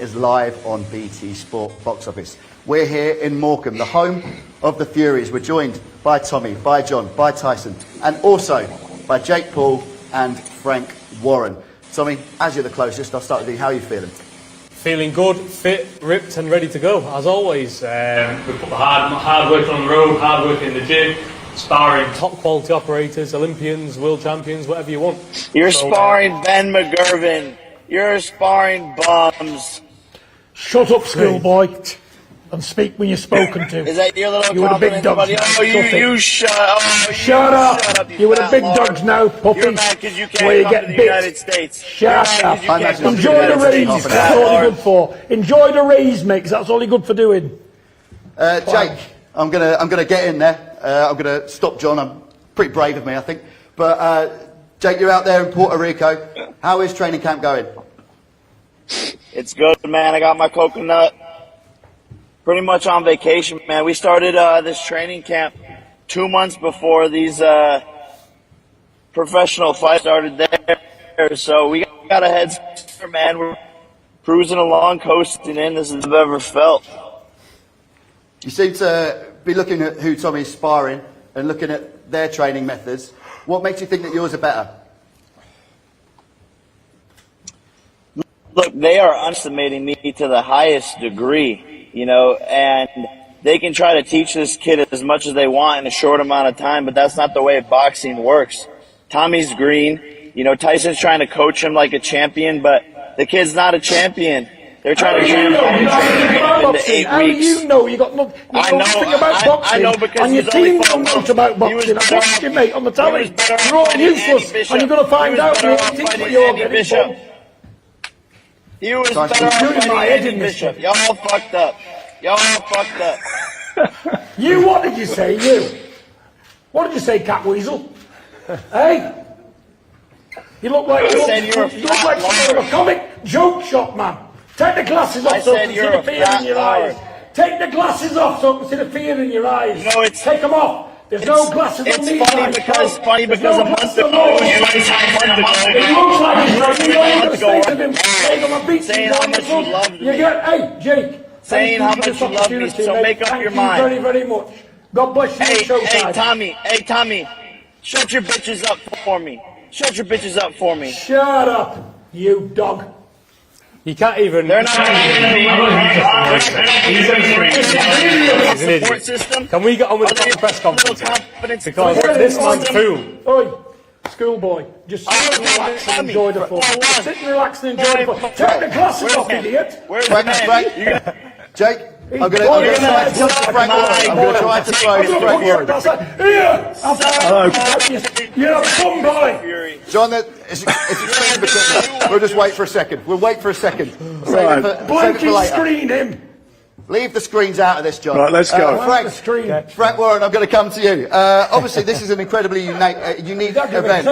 it is live on BT Sport Box Office. We're here in Morecambe, the home of the Furies. We're joined by Tommy, by John, by Tyson, and also by Jake Paul and Frank Warren. Tommy, as you're the closest, I'll start with you. How are you feeling? Feeling good, fit, ripped and ready to go, as always. We put the hard work on the road, hard work in the gym, sparring top quality operators, Olympians, world champions, whatever you want. You're sparring Ben McGurvin. You're sparring bums. Shut up, schoolboy, and speak when you're spoken to. Is that your little you were the big dogs. Oh, you shut up. Shut up. You were the big dogs now, puppy. You're mad because you can't where you come get to the bit. United States. Shut up. Enjoy the raise. That's all you're good for. Enjoy the raise, mate, 'cause that's all you're good for doing. Jake, I'm gonna get in there. I'm gonna stop John. I'm pretty brave of me, I think. But Jake, you're out there in Puerto Rico. How is training camp going? It's good, man. I got my coconut. Pretty much on vacation, man. We started this training camp 2 months before these professional fights started there. So we got a head start, man. We're cruising along, coasting in. This is the best I've ever felt. You seem to be looking at who Tommy's sparring and looking at their training methods. What makes you think that yours are better? Look, they are underestimating me to the highest degree, you know, and they can try to teach this kid as much as they want in a short amount of time, but that's not the way boxing works. Tommy's green. You know, Tyson's trying to coach him like a champion, but the kid's not a champion. They're trying to train him into 8 weeks. How do you know? You got nothing about boxing. I know because and your team don't know much about boxing. I watched you, mate, on the telly. You're all useless, and you're going to find out when you teach what you're getting from. He was better off fighting Andy Bishop. Y'all fucked up. Y'all fucked up. You, what did you say, you? What did you say, Cat Weasel? Hey? You look like some of a comic joke shop, man. Take the glasses off so I can see the fear in your eyes. Take the glasses off so I can see the fear in your eyes. No, take them off. There's no glasses on these guys. It's funny because a month ago, it looks like he's right. You know what say to him? Saying how much you love me. Hey, Jake. Saying how much you love me, so make up your mind. Thank you very, very much. God bless you. Hey, Tommy. Shut your bitches up for me. Shut your bitches up for me. Shut up, you dog. You can't even. They're not. Support system. Can we get on with the press conference? Because this man's fool. Oi, schoolboy, just sit and relax and enjoy the fun. Sit and relax and enjoy the fun. Take the glasses off, idiot. Where's the man? Jake, I'm going to try to throw Frank Warren. Here! You're a bum boy! John, we'll just wait for a second. We'll wait for a second. Blanky screen him! Leave the screens out of this, John. Right, let's go. Frank Warren, I'm going to come to you. Obviously, this is an incredibly unique event.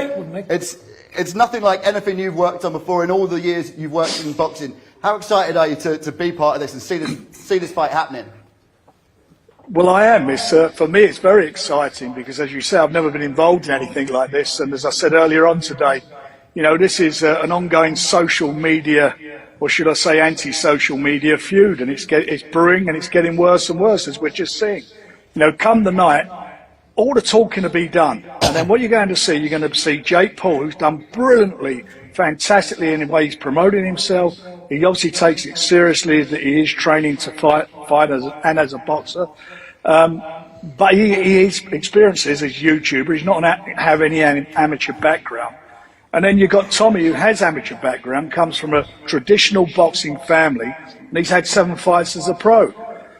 It's nothing like anything you've worked on before in all the years you've worked in boxing. How excited are you to be part of this and see this fight happening? Well, I am. For me, it's very exciting because, as you say, I've never been involved in anything like this. And as I said earlier on today, you know, this is an ongoing social media, or should I say anti-social media feud. And it's brewing and it's getting worse and worse, as we're just seeing. You know, come the night, all the talking will be done. And then what you're going to see Jake Paul, who's done brilliantly, fantastically in the way he's promoting himself. He obviously takes it seriously that he is training to fight as a boxer. But his experiences as a YouTuber, he's not have any amateur background. And then you've got Tommy, who has amateur background, comes from a traditional boxing family, and he's had 7 fights as a pro.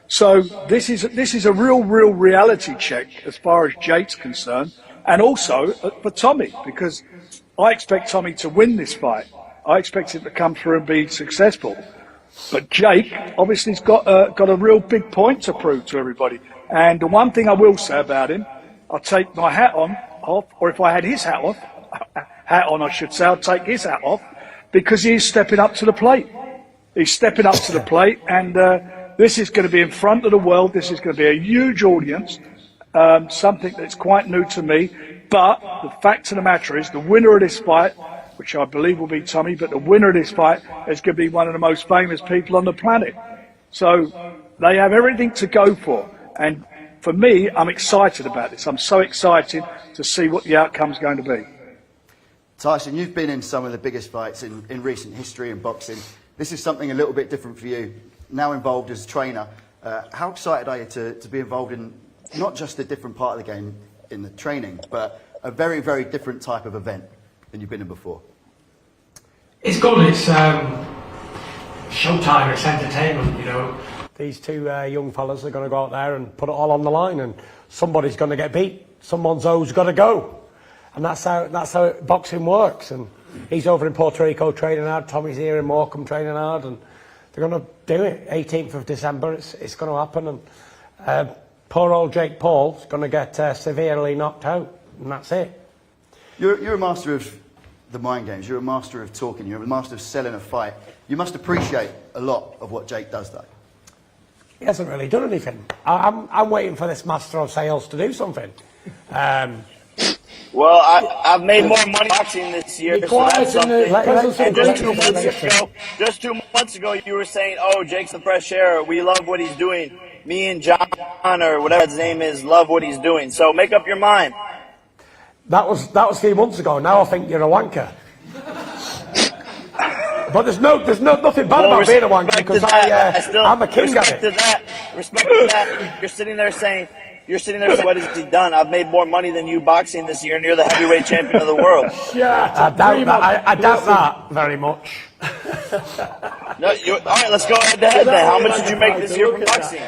So this is a real reality check as far as Jake's concerned, and also for Tommy, because I expect Tommy to win this fight. I expect him to come through and be successful. But Jake obviously has got a real big point to prove to everybody. And the one thing I will say about him, I'll take my hat off, or if I had his hat on, I should say, I'll take his hat off, because he is stepping up to the plate. He's stepping up to the plate, and this is going to be in front of the world. This is going to be a huge audience, something that's quite new to me. But the fact of the matter is, the winner of this fight which I believe will be Tommy, but the winner of this fight is going to be one of the most famous people on the planet. So they have everything to go for. And for me, I'm excited about this. I'm so excited to see what the outcome's going to be. Tyson, you've been in some of the biggest fights in recent history in boxing. This is something a little bit different for you. Now involved as a trainer, how excited are you to be involved in not just a different part of the game in the training, but a very, very different type of event than you've been in before? It's good. It's showtime. It's entertainment, you know. These two young fellas are going to go out there and put it all on the line, and somebody's going to get beat. Someone's always got to go, and that's how boxing works. And he's over in Puerto Rico training hard. Tommy's here in Morecambe training hard, and they're going to do it. 18th of December, it's going to happen. And poor old Jake Paul's going to get severely knocked out, and that's it. You're a master of the mind games. You're a master of talking. You're a master of selling a fight. You must appreciate a lot of what Jake does, though. He hasn't really done anything. I'm waiting for this master of sales to do something. Well, I've made more money boxing this year. Be quiet So that's something. and Just 2 months ago, you were saying, "Oh, Jake's the fresh air. We love what he's doing. Me and John, or whatever his name is, love what he's doing." So make up your mind. That was 3 months ago. Now I think you're a wanker. But there's nothing bad about being a wanker, because I'm a king at it. Respect to that. You're sitting there saying, what has he done? I've made more money than you boxing this year, and you're the heavyweight champion of the world. Yeah, I doubt that very much. No, all right, let's go head to head then. How much did you make this year from boxing?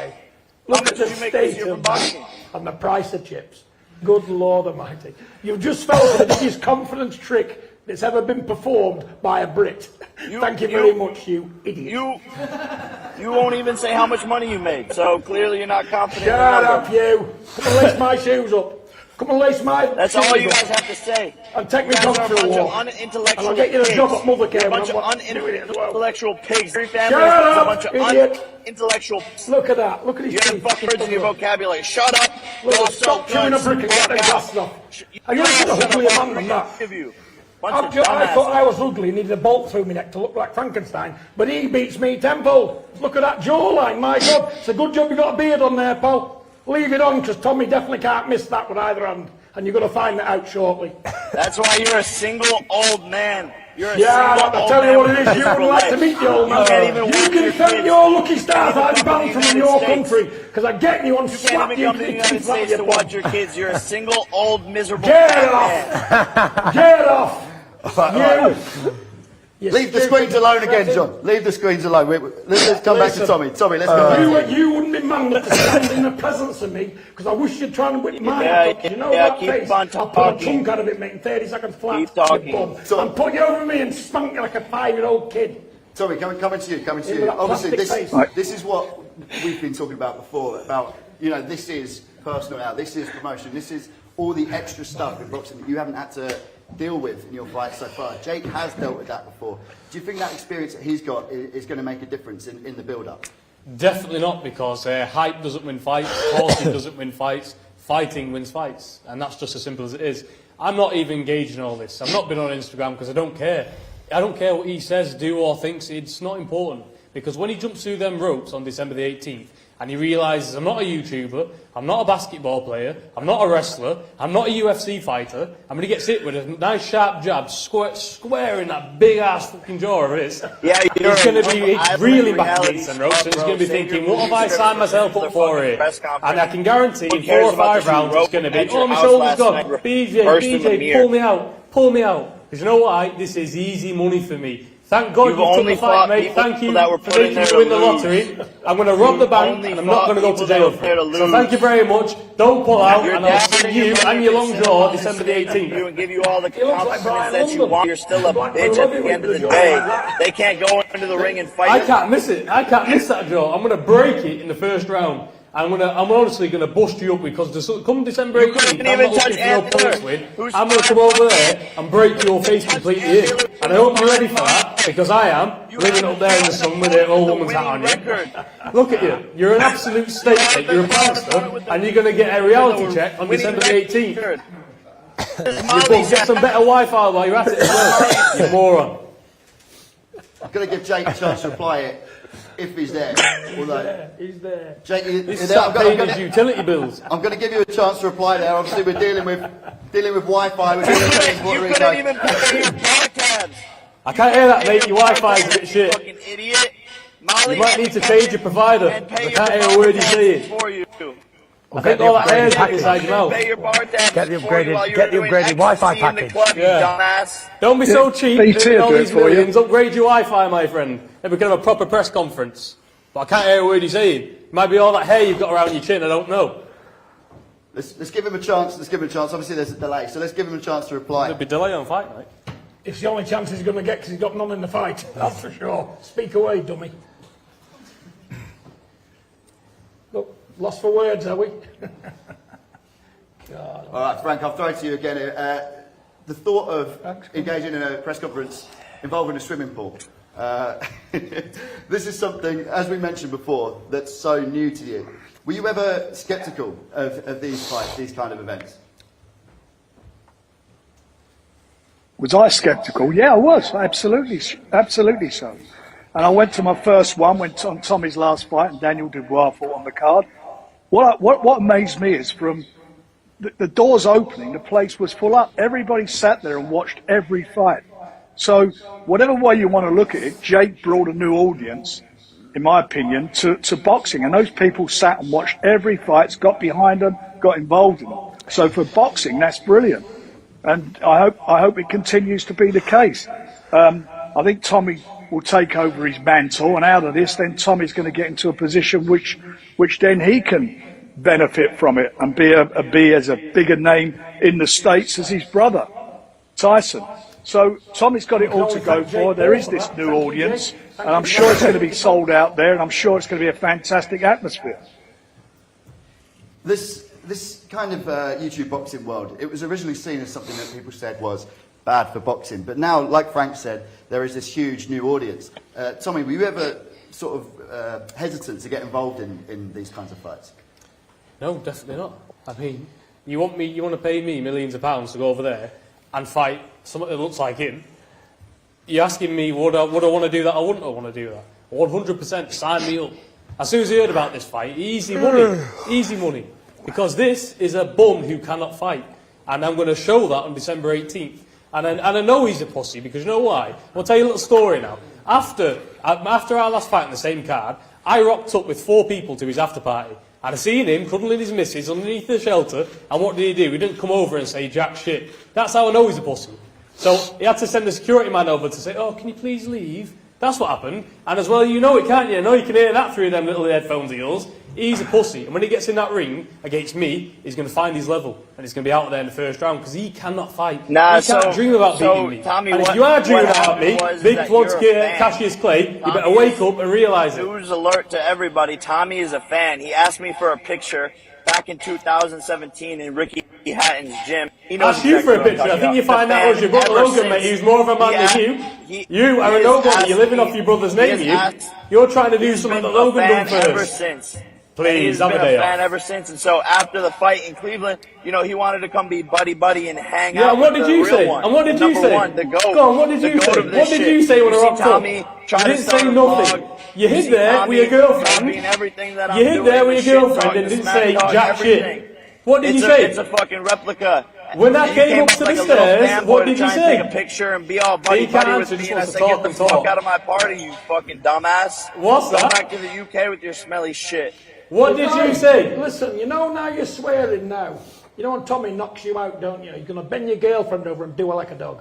Look at the state of boxing and the price of chips. Good Lord Almighty. You've just felt the biggest confidence trick that's ever been performed by a Brit. Thank you very much, you idiot. You won't even say how much money you made, so clearly you're not confident. Shut up, you. Come and lace my shoes up. Come and lace my That's shoes all you up. guys have to say. And take me dog for a walk. And I'll get you a job at Mother Care. You're a bunch of unintellectual pigs. Your family Shut is a up, bunch of idiot. unintellectual. Look at that. Look at his You have teeth. fucking words in your vocabulary. Shut up. Look, stop chewing a brick and get them glasses off. And you're not a uglier man than that. I thought I was ugly and needed a bolt through my neck to look like Frankenstein, but he beats me tenfold. Look at that jawline, my God. It's a good job you got a beard on there, pal. Leave it on, because Tommy definitely can't miss that with either hand, and you're going to find that out shortly. That's why you're a single old man. You're a Yeah, single I'll old tell you man what it is. You wouldn't like to meet the old man. You can't even You walk can your thank kids. your lucky stars I'm You banned from can't your even come to the country, because I get you and You slap can't you even come to the in United the front of States to your watch bum. your kids. You're a single, old, miserable Get fat off! Get off! You Leave the stupid screens alone again, prison. John. Leave the screens alone. Let's come back to Tommy. Tommy, let's come back to you. You wouldn't be man enough to stand in the presence of me, because I wish you'd try and whip my Yeah, head up. You know yeah, that keep face? on I'll put a talking. chunk out of it, making 30 seconds flat. Keep talking. Your bum. And put you over me and spank you like a 5-year-old kid. Tommy, coming to you. With that Obviously, plastic face. this is what we've been talking about before. About, this is personal now. This is promotion. This is all the extra stuff in boxing that you haven't had to deal with in your fight so far. Jake has dealt with that before. Do you think that experience that he's got is going to make a difference in the build-up? Definitely not, because hype doesn't win fights, talking doesn't win fights, fighting wins fights, and that's just as simple as it is. I'm not even engaged in all this. I've not been on Instagram because I don't care. I don't care what he says, do or thinks. It's not important, because when he jumps through them ropes on December the 18th and he realises I'm not a YouTuber, I'm not a basketball player, I'm not a wrestler, I'm not a UFC fighter, I'm going to get hit with a nice sharp jab square in that big ass fucking jaw of his. Yeah, He's going to be really back against them ropes, and he's going to be thinking, what have I signed myself up for here? And I can guarantee in 4 or 5 rounds it's going to be, oh, my shoulder's gone, BJ, pull me out. Because you know what, this is easy money for me. Thank God you took the fight, mate. Thank you for making me win the lottery. I'm going to rob the bank, and I'm not going to go to jail for it. So thank you very much. Don't pull out, and I'll see you and your long jaw December the 18th. And give you all the confidence that you want. You're still a bitch at the end of the day. They can't go into the ring and fight. I can't miss it. I can't miss that jaw. I'm going to break it in the first round. I'm honestly going to bust you up, because come December 18th, I'm not looking for no points win. I'm going to come over there and break your face completely in. And I hope you're ready for that, because I am, living up there in the sun with an old woman's hat on you. Look at you. You're an absolute snake, mate. You're a prankster, and you're going to get a reality check on December the 18th. You get some better Wi-Fi while you're at it as well. You moron. I'm going to give Jake a chance to reply it if he's there. Although, He's there. Jake, He's there. start paying his utility bills. I'm going to give you a chance to reply there. Obviously, we're dealing with Wi-Fi. We're dealing with Puerto You Rico. couldn't even pay your broadcast. I can't hear that, mate. Your Wi-Fi is a bit shit. Fucking idiot. Molly, You might need to change your provider. and I pay can't your hear a word you're bartenders saying. for you. I think all that hair is inside your mouth. Pay your bartenders Get the for you while upgraded- you get were the doing upgraded Wi-Fi ecstasy in the package. club, you Yeah. dumbass. Don't be so cheap. BT Doing will all do it these for you. millions. Upgrade your Wi-Fi, my friend. Then we can have a proper press conference. But I can't hear a word you're saying. It might be all that hair you've got around your chin. I don't know. Let's give him a chance. Let's give him a chance. Obviously, there's a delay, so let's give him a chance to reply. There'll be delay on fight night. It's the only chance he's going to get because he's got none in the fight. That's for sure. Speak away, dummy. Look, lost for words, are we? God. All right, Frank, I'll throw it to you again. The thought of engaging in a press conference involving a swimming pool. This is something, as we mentioned before, that's so new to you. Were you ever sceptical of these fights, these kind of events? Was I sceptical? Yeah, I was. Absolutely so. And I went to my first one, went on Tommy's last fight, and Daniel Dubois fought on the card. What amazed me is from the doors opening, the place was full up. Everybody sat there and watched every fight. So whatever way you want to look at it, Jake brought a new audience, in my opinion, to boxing. And those people sat and watched every fight, got behind them, got involved in them. So for boxing, that's brilliant. And I hope it continues to be the case. I think Tommy will take over his mantle, and out of this, then Tommy's going to get into a position which then he can benefit from it and be as a bigger name in the States as his brother, Tyson. So Tommy's got it all to go for. There is this new audience, and I'm sure it's going to be sold out there, and I'm sure it's going to be a fantastic atmosphere. This kind of YouTube boxing world, it was originally seen as something that people said was bad for boxing, but now, like Frank said, there is this huge new audience. Tommy, were you ever sort of hesitant to get involved in these kinds of fights? No, definitely not. I mean, you want to pay me millions of pounds to go over there and fight someone that looks like him? You're asking me would I want to do that or wouldn't I want to do that? 100% sign me up. As soon as I heard about this fight, easy money. Because this is a bum who cannot fight. And I'm going to show that on December 18th. And I know he's a pussy, because you know why? I'll tell you a little story now. After our last fight on the same card, I rocked up with 4 people to his after party. And I seen him cuddling his missus underneath the shelter, and what did he do? He didn't come over and say jack shit. That's how I know he's a pussy. So he had to send the security man over to say, oh, can you please leave? That's what happened. And as well, you know it, can't you? I know you can hear that through them little headphones of yours. He's a pussy. And when he gets in that ring against me, he's going to find his level. And he's going to be out there in the first round because he cannot fight. Nah, he can't dream about beating me. Tommy, and if you are dreaming about me, Big wants to get Cassius Clay, you better wake up and realise it. News alert to everybody. Tommy is a fan. He asked me for a picture back in 2017 in Ricky Hatton's gym. He knows Ask you for a exactly what I'm picture. I talking think you about. find The out was your brother fan ever Logan, mate. since He was more of a man he than he- you. You are he a has nobody. asked You're living me- off your brother's he name, has you. asked- You're trying to do He's something been that Logan a done fan ever first. since. Please, He's have been a day a fan off. ever since, and so after the fight in Cleveland, you know, he wanted to come be buddy and hang Yeah, out. and what with did the you real say? one. And what did you Number say? one, the GOAT. Go on, what did the you GOAT say? of this What did shit. you say when I see rocked up? Tommy try You to didn't start say a nothing. vlog. You hid see there Tommy with your girlfriend. copying everything that I'm You hid doing, there with the your shit girlfriend talk, and the didn't smack say talk, jack everything. shit. What did you say? It's a fucking replica. When I And came you up to the like a little stairs, fanboy what to did you try and say? Take a picture and be all buddy He can't with answer, me, just and I wants to say, talk "Get the and fuck talk." out of my party, you fucking dumbass." What's Go that? back to the UK with your smelly shit. What did you say? Listen, you know now you're swearing now. You know when Tommy knocks you out, don't you? You're going to bend your girlfriend over and do her like a dog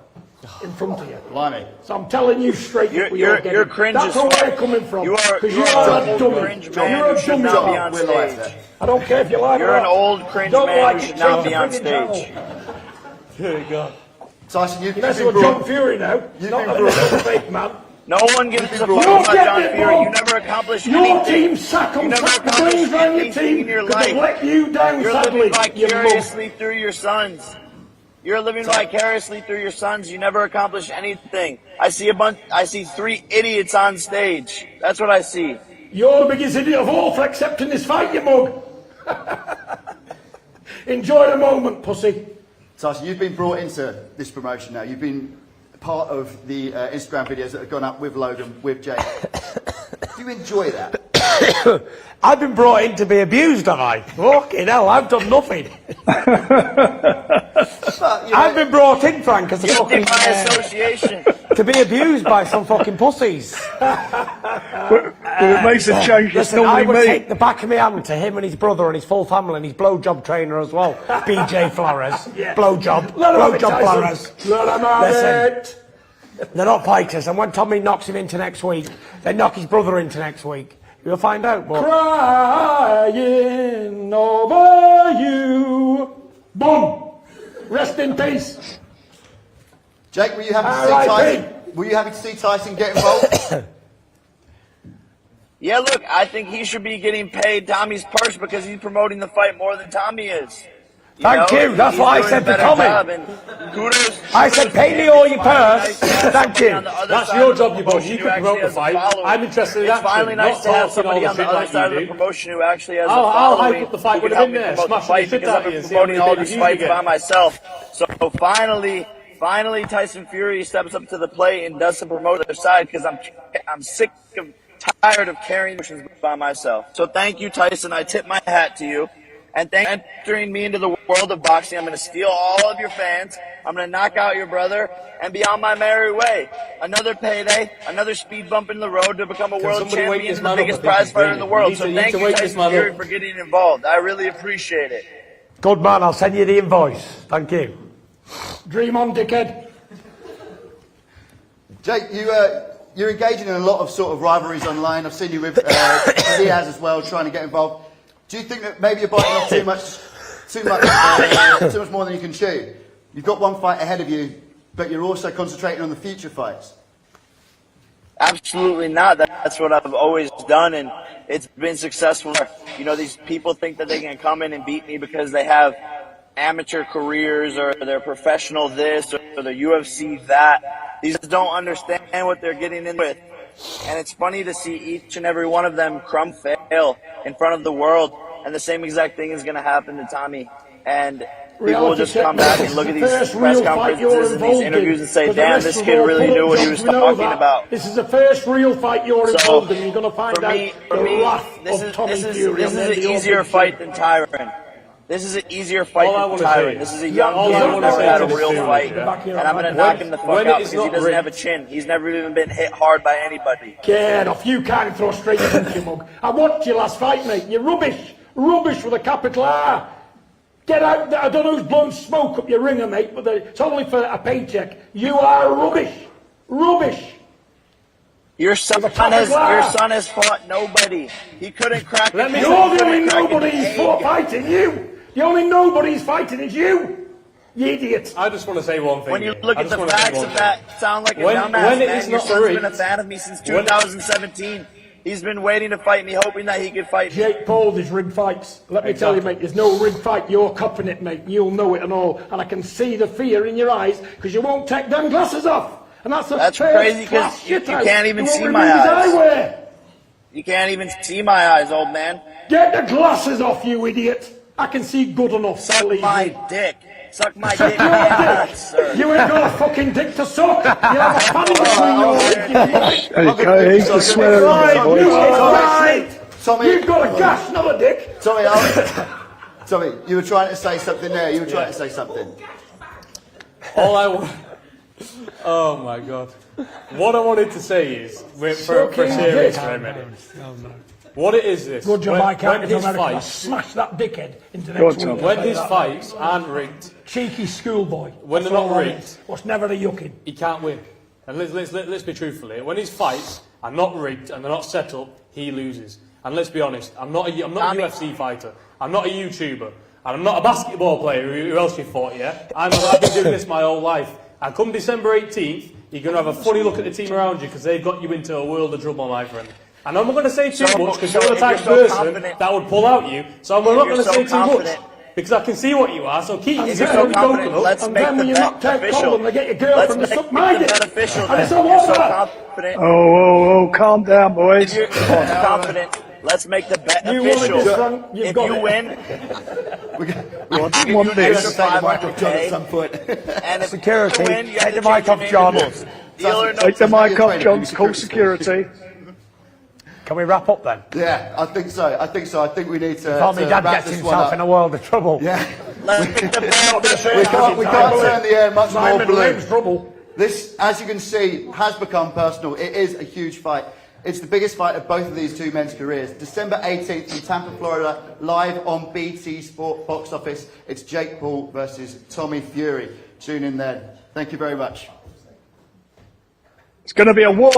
in front of you. Blimey. So I'm telling you straight You're- what you're- getting. you're cringe That's as where fuck. we're coming from. You are- 'Cause you you're are a an old dummy. cringe man You're who a should dummy. not be on We're live stage. there. I don't care if you like it You're or an not. old cringe Don't man like who it, should not change be the on friggin' stage. channel. Dear God. Tyson, you've You're messing been with John brought... Fury now. You've Not been a brought- little fake man. No one gives a fuck You're about getting John it, Fury. bro. You never accomplished Your anything. team sack You them, never sack the accomplished brains around your anything in team your because they life. let you down, You're sadly. living You mug. vicariously through your sons. You're living vicariously through your sons. You never accomplished anything. I see 3 idiots on stage. That's what I see. You're the biggest idiot of all for accepting this fight, you mug. Enjoy the moment, pussy. Tyson, you've been brought into this promotion now. You've been part of the Instagram videos that have gone up with Logan, with Jake. Do you enjoy that? I've been brought in to be abused, have I? Fucking hell, I've done nothing. But, you know, I've been brought in, Frank, as a Guilty fucking... by association. to be abused by some fucking pussies. Well, it makes a change. It's Listen, I normally would me. take the back of my hand to him and his brother and his full family and his blowjob trainer as well. BJ Flores. Blowjob. Blowjob Flores. Let him have Listen. it. They're not fighters, and when Tommy knocks him into next week, they knock his brother into next week. You'll find out. But... Crying over you. Boom. Rest in peace. Jake, were you happy to see Tyson? Were you happy to see Tyson get involved? Yeah, look, I think he should be getting paid Tommy's purse because he's promoting the fight more than Tommy is. Thank you. That's what I said to Tommy. I said, pay me all your purse. Thank you. That's your job, you boss. You can promote the fight. I'm interested in It's action, finally nice not to have talking all somebody the on the shit other like side you of the do. promotion who actually has a I'll following. hype up the fight who with can him in help me there, promote the smashing the fight shit because out I've of you been and see how promoting many all babies these you fights get. by myself. So finally Tyson Fury steps up to the plate and does some promote their side because I'm sick of tired of carrying emotions by myself. So thank you, Tyson. I tip my hat to you. And thank you for entering me into the world of boxing. I'm going to steal all of your fans. I'm going to knock out your brother and be on my merry way. Another payday, another speed bump in the road to become a world somebody wake champion this and the man up? biggest I think prize he's fighter in the dreaming. world. You So need thank to you, wake this Tyson man Fury, up. for getting involved. I really appreciate it. Good man, I'll send you the invoice. Thank you. Dream on, dickhead. Jake, you're engaging in a lot of sort of rivalries online. I've seen you with Diaz as well, trying to get involved. Do you think that maybe you're biting off too much more than you can chew? You've got one fight ahead of you, but you're also concentrating on the future fights. Absolutely not. That's what I've always done, and it's been successful. You know, these people think that they can come in and beat me because they have amateur careers or they're professional this or they're UFC that. These don't understand what they're getting in with. And it's funny to see each and every one of them fail in front of the world. And the same exact thing is going to happen to Tommy. And people will just come back and look at these press conferences and these interviews and say, damn, this kid really knew what he was talking about. This is the first real fight you're involved in. You're going to find for out me, the wrath this of is Tommy Fury. this is an easier fight than Tyron. This is an easier fight All I than wanna Tyron. say- This is a young all kid I who's wanna never say had to a this real dude, fight. yeah. And I'm going to knock him the fuck when out it's because he not doesn't have a rigged- chin. He's never even been hit hard by anybody. Get off. You can't throw straight punch, you mug. I watched your last fight, mate. You're rubbish. Rubbish with a capital R. Get out there. I don't know who's blowing smoke up your ringer, mate, but it's only for a paycheck. You are rubbish. Rubbish. Your son has fought nobody. He couldn't crack. You're the only nobody he's fought fighting, you. The only nobody he's fighting is you. You idiot. I just want to say one thing. When you here. look I at just the wanna say facts one of thing. that, sound like a When dumbass, it man. is Your not son's been a rigged- fan of me since when- 2017. He's been waiting to fight me, hoping that he could fight me. Jake Paul, there's rigged fights. Let me tell you, mate, there's no rigged fight. You're copping it, mate. You'll know it and all. And I can see the fear in your eyes because you won't take them glasses off. And that's crazy because you can't even see my eyes. You can't even see my eyes, old man. Get the glasses off, you idiot. I can see good enough. Suck my dick. Suck my dick. Your Yeah, dick. sir. You ain't got a fucking dick to suck. You have a fan between your legs, you idiot. Okay, he can swear in Right, there, you boys. are right. Tommy, You've got a gash, not a dick. Tommy, you were trying to say something there. You were trying to say something. All I want. Oh my god. What I wanted to say is, for serious for a minute. What it is this? Go Jamaica when to his America. fights, Smash that dickhead into Go on, next week. Tom. when his fights aren't rigged, Cheeky schoolboy. When they're That's not all I rigged. want. What's never a yucking. he can't win. And let's be truthful here. When his fights are not rigged and they're not set up, he loses. And let's be honest, I'm not a UFC fighter. I'm not a YouTuber. And I'm not a basketball player. Who else you fought? Yeah, I've been doing this my whole life. And come December 18th, you're going to have a funny look at the team around you because they've got you into a world of trouble, my friend. And I'm not going to say too much because you're the type of person that would pull out you. So I'm not going to say too much because I can see what you are. So keep If your you're so coconut. confident, let's And make then the when you bet knock take official. Colin, they get your Let's girlfriend to make suck my the dick. bet official. And it's a If you're so water. confident. Oh, calm down, boys. If you're confident. Let's make the bet You want official. this one? You've If got you it. win, Well, I didn't you want an this. extra Take the mic off John at $500K. some point. And if Security, you win, you have take to the mic change your off name to John. Deal or no Take the deal. mic off, John. Call security. Can we wrap up then? Yeah, I think so. I think we need to, Before my dad wrap gets this one himself up. in a world of trouble. Yeah. Let's make the bet official. We can't turn the air much more Simon blue. Lane's trouble. This, as you can see, has become personal. It is a huge fight. It's the biggest fight of both of these two men's careers. December 18th in Tampa, Florida, live on BT Sport Box Office. It's Jake Paul versus Tommy Fury. Tune in then. Thank you very much. It's going to be a war.